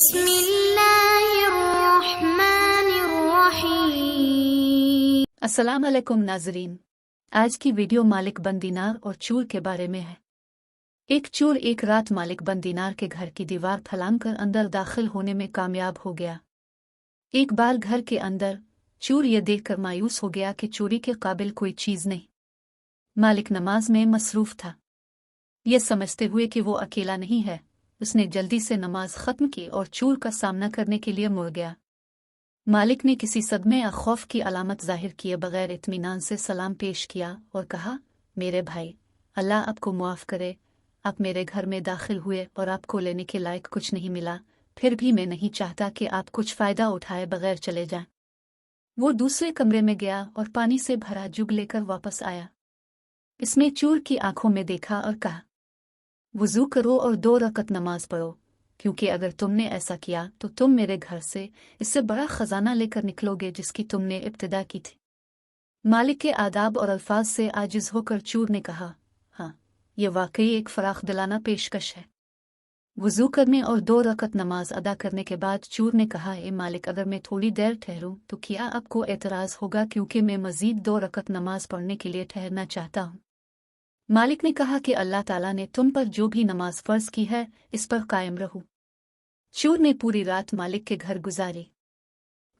बिस्मिल्लाहिर्रहमानिर्रहीम। अस्सलाम वालेकुम नाजरीन। आज की वीडियो मालिक बिन दीनार और चोर के बारे में है। एक चोर एक रात मालिक बिन दीनार के घर की दीवार फलांगकर अंदर दाखिल होने में कामयाब हो गया। एक बार घर के अंदर चोर यह देखकर मायूस हो गया कि चोरी के काबिल कोई चीज नहीं। मालिक नमाज में मसरूफ था। यह समझते हुए कि वो अकेला नहीं है, उसने जल्दी से नमाज खत्म की और चोर का सामना करने के लिए मुड़ गया। मालिक ने किसी सदमे या खौफ की अलामत जाहिर किए बगैर इत्मीनान से सलाम पेश किया और कहा, मेरे भाई, अल्लाह आपको मुआफ़ करे। आप मेरे घर में दाखिल हुए और आपको लेने के लायक कुछ नहीं मिला, फिर भी मैं नहीं चाहता कि आप कुछ फ़ायदा उठाए बगैर चले जाएं। वो दूसरे कमरे में गया और पानी से भरा जुग लेकर वापस आया। इसमें चोर की आंखों में देखा और कहा, वुज़ू करो और 2 रकत नमाज पढ़ो, क्योंकि अगर तुमने ऐसा किया तो तुम मेरे घर से इससे बड़ा खजाना लेकर निकलोगे जिसकी तुमने इब्तिदा की थी। मालिक के आदाब और अल्फाज से आजिज होकर चोर ने कहा, हाँ, ये वाकई एक फराख दिलाना पेशकश है। वुज़ू करने और 2 रकत नमाज अदा करने के बाद चोर ने कहा, ए मालिक, अगर मैं थोड़ी देर ठहरूं तो क्या आपको एतराज़ होगा, क्योंकि मैं मज़ीद 2 रकत नमाज पढ़ने के लिए ठहरना चाहता हूँ। मालिक ने कहा कि अल्लाह ताला ने तुम पर जो भी नमाज फ़र्ज की है इस पर कायम रहो। चोर ने पूरी रात मालिक के घर गुजारी।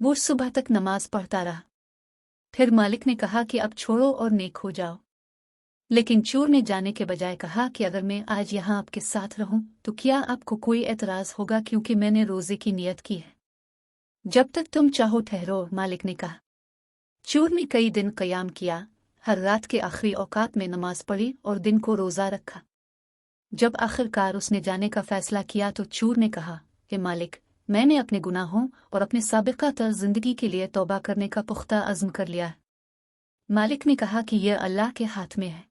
वो सुबह तक नमाज पढ़ता रहा। फिर मालिक ने कहा कि अब छोड़ो और नेक हो जाओ। लेकिन चोर ने जाने के बजाय कहा कि अगर मैं आज यहाँ आपके साथ रहूं तो क्या आपको कोई एतराज़ होगा, क्योंकि मैंने रोज़े की नियत की है। जब तक तुम चाहो ठहरो, मालिक ने कहा। चोर ने कई दिन क़याम किया, हर रात के आखिरी औकात में नमाज पढ़ी और दिन को रोज़ा रखा। जब आखिरकार उसने जाने का फ़ैसला किया तो चोर ने कहा, हे मालिक, मैंने अपने गुनाहों और अपने साबिक़ा तर ज़िंदगी के लिए तौबा करने का पुख्ता अज़्म कर लिया है। मालिक ने कहा कि यह अल्लाह के हाथ में है।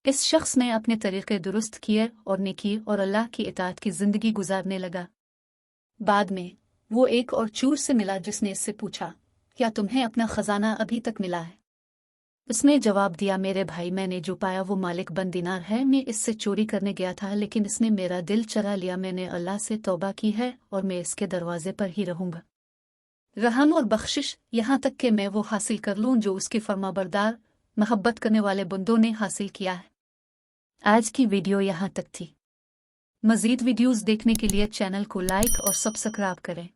इस शख्स ने अपने तरीक़े दुरुस्त किए और नेकी और अल्लाह की इताअत की ज़िंदगी गुजारने लगा। बाद में वो एक और चोर से मिला जिसने इससे पूछा, क्या तुम्हें अपना ख़जाना अभी तक मिला है? उसने जवाब दिया, मेरे भाई, मैंने जो पाया वो मालिक बिन दीनार है। मैं इससे चोरी करने गया था, लेकिन इसने मेरा दिल चरा लिया। मैंने अल्लाह से तौबा की है और मैं इसके दरवाजे पर ही रहूंगा। रहम और बख्शिश यहाँ तक कि मैं वो हासिल कर लूँ जो उसके फर्माबरदार मोहब्बत करने वाले बंदों ने हासिल किया है। आज की वीडियो यहाँ तक थी। मज़ीद वीडियोज़ देखने के लिए चैनल को लाइक और सब्सक्राइब करें।